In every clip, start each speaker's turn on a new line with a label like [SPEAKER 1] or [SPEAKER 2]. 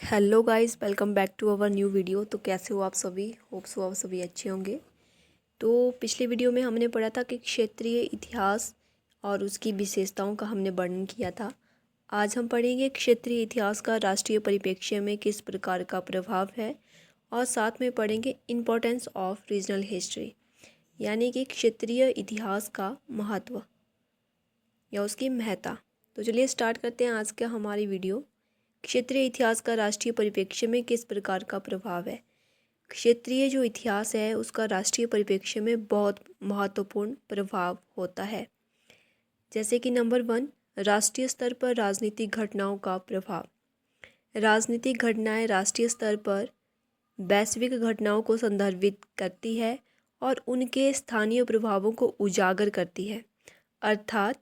[SPEAKER 1] Hello guys, welcome back to our new video. तो कैसे हो आप सभी? होप सो आप सभी अच्छे होंगे। तो पिछले वीडियो में हमने पढ़ा था कि क्षेत्रीय इतिहास और उसकी विशेषताओं का हमने वर्णन किया था। आज हम पढ़ेंगे क्षेत्रीय इतिहास का राष्ट्रीय परिप्रेक्ष्य में किस प्रकार का प्रभाव है, और साथ में पढ़ेंगे इम्पोर्टेंस ऑफ रीजनल हिस्ट्री, यानी कि क्षेत्रीय इतिहास का महत्व या उसकी महत्ता। तो चलिए स्टार्ट करते हैं आज का हमारी वीडियो। क्षेत्रीय इतिहास का राष्ट्रीय परिप्रेक्ष्य में किस प्रकार का प्रभाव है। क्षेत्रीय जो इतिहास है उसका राष्ट्रीय परिप्रेक्ष्य में बहुत महत्वपूर्ण प्रभाव होता है। जैसे कि नंबर 1, राष्ट्रीय स्तर पर राजनीतिक घटनाओं का प्रभाव। राजनीतिक घटनाएं राष्ट्रीय स्तर पर वैश्विक घटनाओं को संदर्भित करती है और उनके स्थानीय प्रभावों को उजागर करती है। अर्थात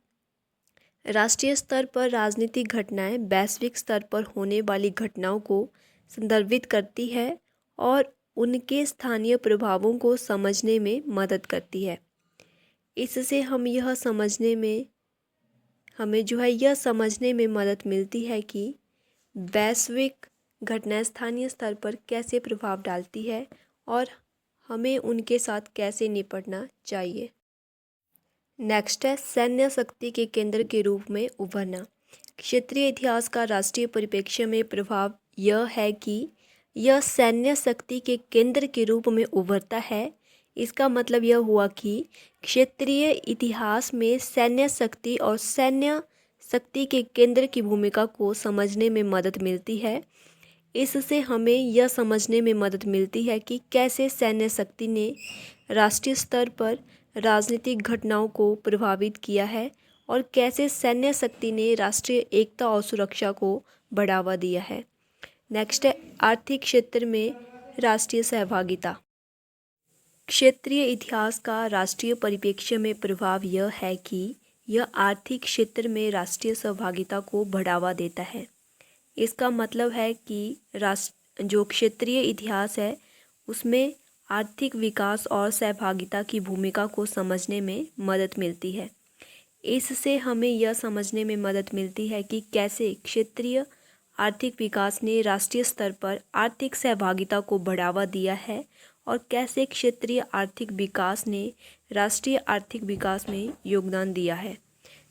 [SPEAKER 1] राष्ट्रीय स्तर पर राजनीतिक घटनाएं वैश्विक स्तर पर होने वाली घटनाओं को संदर्भित करती है और उनके स्थानीय प्रभावों को समझने में मदद करती है। इससे हमें यह समझने में मदद मिलती है कि वैश्विक घटनाएं स्थानीय स्तर पर कैसे प्रभाव डालती है और हमें उनके साथ कैसे निपटना चाहिए। नेक्स्ट है सैन्य शक्ति के केंद्र के रूप में उभरना। क्षेत्रीय इतिहास का राष्ट्रीय परिप्रेक्ष्य में प्रभाव यह है कि यह सैन्य शक्ति के केंद्र के रूप में उभरता है। इसका मतलब यह हुआ कि क्षेत्रीय इतिहास में सैन्य शक्ति और सैन्य शक्ति के केंद्र की भूमिका को समझने में मदद मिलती है। इससे हमें यह समझने में मदद मिलती है कि कैसे सैन्य शक्ति ने राष्ट्रीय स्तर पर राजनीतिक घटनाओं को प्रभावित किया है और कैसे सैन्य शक्ति ने राष्ट्रीय एकता और सुरक्षा को बढ़ावा दिया है। नेक्स्ट है आर्थिक क्षेत्र में राष्ट्रीय सहभागिता। क्षेत्रीय इतिहास का राष्ट्रीय परिप्रेक्ष्य में प्रभाव यह है कि यह आर्थिक क्षेत्र में राष्ट्रीय सहभागिता को बढ़ावा देता है। इसका मतलब है कि जो क्षेत्रीय इतिहास है उसमें आर्थिक विकास और सहभागिता की भूमिका को समझने में मदद मिलती है। इससे हमें यह समझने में मदद मिलती है कि कैसे क्षेत्रीय आर्थिक विकास ने राष्ट्रीय स्तर पर आर्थिक सहभागिता को बढ़ावा दिया है और कैसे क्षेत्रीय आर्थिक विकास ने राष्ट्रीय आर्थिक विकास में योगदान दिया है।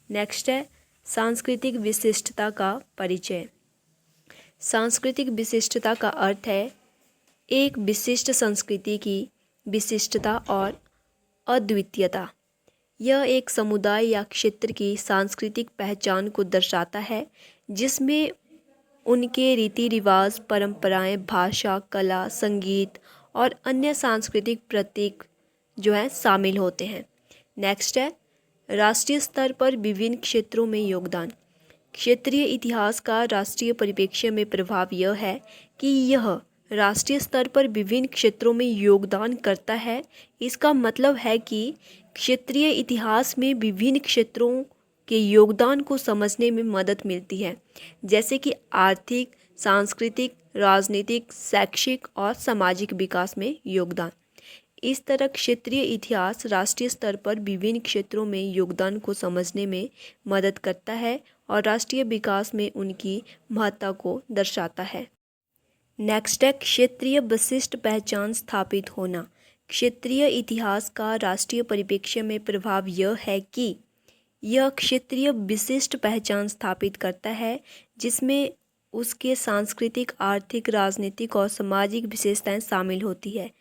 [SPEAKER 1] नेक्स्ट है सांस्कृतिक विशिष्टता का परिचय। सांस्कृतिक विशिष्टता का अर्थ है एक विशिष्ट संस्कृति की विशिष्टता और अद्वितीयता। यह एक समुदाय या क्षेत्र की सांस्कृतिक पहचान को दर्शाता है जिसमें उनके रीति रिवाज, परंपराएं, भाषा, कला, संगीत और अन्य सांस्कृतिक प्रतीक शामिल होते हैं। नेक्स्ट है राष्ट्रीय स्तर पर विभिन्न क्षेत्रों में योगदान। क्षेत्रीय इतिहास का राष्ट्रीय परिप्रेक्ष्य में प्रभाव यह है कि यह राष्ट्रीय स्तर पर विभिन्न क्षेत्रों में योगदान करता है। इसका मतलब है कि क्षेत्रीय इतिहास में विभिन्न क्षेत्रों के योगदान को समझने में मदद मिलती है, जैसे कि आर्थिक, सांस्कृतिक, राजनीतिक, शैक्षिक और सामाजिक विकास में योगदान। इस तरह क्षेत्रीय इतिहास राष्ट्रीय स्तर पर विभिन्न क्षेत्रों में योगदान को समझने में मदद करता है और राष्ट्रीय विकास में उनकी महत्ता को दर्शाता है। नेक्स्ट है क्षेत्रीय विशिष्ट पहचान स्थापित होना। क्षेत्रीय इतिहास का राष्ट्रीय परिप्रेक्ष्य में प्रभाव यह है कि यह क्षेत्रीय विशिष्ट पहचान स्थापित करता है जिसमें उसके सांस्कृतिक, आर्थिक, राजनीतिक और सामाजिक विशेषताएं शामिल होती है।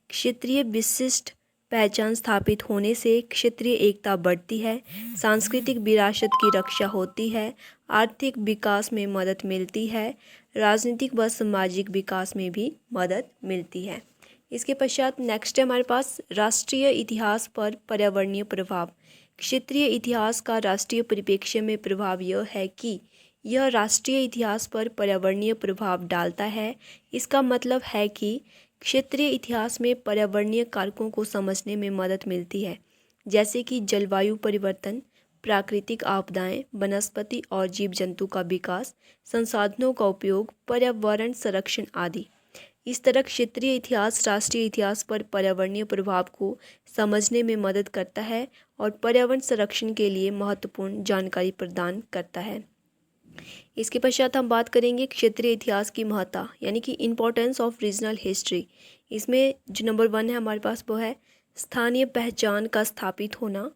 [SPEAKER 1] क्षेत्रीय विशिष्ट पहचान स्थापित होने से क्षेत्रीय एकता बढ़ती है, सांस्कृतिक विरासत की रक्षा होती है, आर्थिक विकास में मदद मिलती है, राजनीतिक व सामाजिक विकास में भी मदद मिलती है। इसके पश्चात नेक्स्ट है हमारे पास राष्ट्रीय इतिहास पर पर्यावरणीय प्रभाव। क्षेत्रीय इतिहास का राष्ट्रीय परिप्रेक्ष्य में प्रभाव यह है कि यह राष्ट्रीय इतिहास पर पर्यावरणीय प्रभाव डालता है। इसका मतलब है कि क्षेत्रीय इतिहास में पर्यावरणीय कारकों को समझने में मदद मिलती है, जैसे कि जलवायु परिवर्तन, प्राकृतिक आपदाएं, वनस्पति और जीव जंतु का विकास, संसाधनों का उपयोग, पर्यावरण संरक्षण आदि। इस तरह क्षेत्रीय इतिहास राष्ट्रीय इतिहास पर पर्यावरणीय प्रभाव को समझने में मदद करता है और पर्यावरण संरक्षण के लिए महत्वपूर्ण जानकारी प्रदान करता है। इसके पश्चात हम बात करेंगे क्षेत्रीय इतिहास की महत्ता यानी कि इम्पोर्टेंस ऑफ रीजनल हिस्ट्री। इसमें जो नंबर 1 है हमारे पास वो है स्थानीय पहचान का स्थापित होना।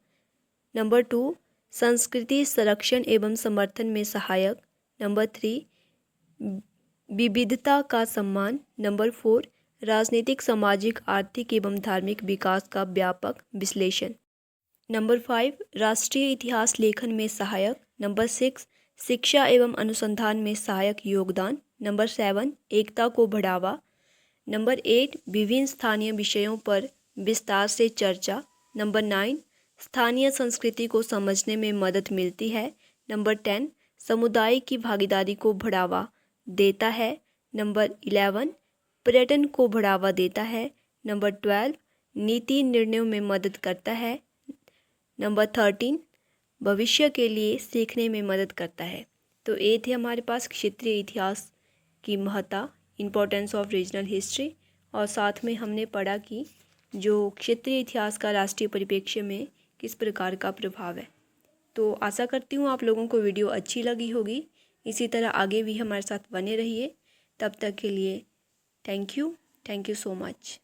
[SPEAKER 1] नंबर 2 संस्कृति संरक्षण एवं समर्थन में सहायक। नंबर 3 विविधता का सम्मान। नंबर 4 राजनीतिक सामाजिक आर्थिक एवं धार्मिक विकास का व्यापक विश्लेषण। नंबर 5 राष्ट्रीय इतिहास लेखन में सहायक। नंबर 6 शिक्षा एवं अनुसंधान में सहायक योगदान। नंबर 7 एकता को बढ़ावा। नंबर 8 विभिन्न स्थानीय विषयों पर विस्तार से चर्चा। नंबर 9 स्थानीय संस्कृति को समझने में मदद मिलती है। नंबर 10 समुदाय की भागीदारी को बढ़ावा देता है। नंबर 11 पर्यटन को बढ़ावा देता है। नंबर 12 नीति निर्णयों में मदद करता है। नंबर 13 भविष्य के लिए सीखने में मदद करता है। तो ये थे हमारे पास क्षेत्रीय इतिहास की महत्ता, इम्पोर्टेंस ऑफ रीजनल हिस्ट्री, और साथ में हमने पढ़ा कि जो क्षेत्रीय इतिहास का राष्ट्रीय परिप्रेक्ष्य में किस प्रकार का प्रभाव है। तो आशा करती हूँ आप लोगों को वीडियो अच्छी लगी होगी। इसी तरह आगे भी हमारे साथ बने रहिए। तब तक के लिए थैंक यू सो मच।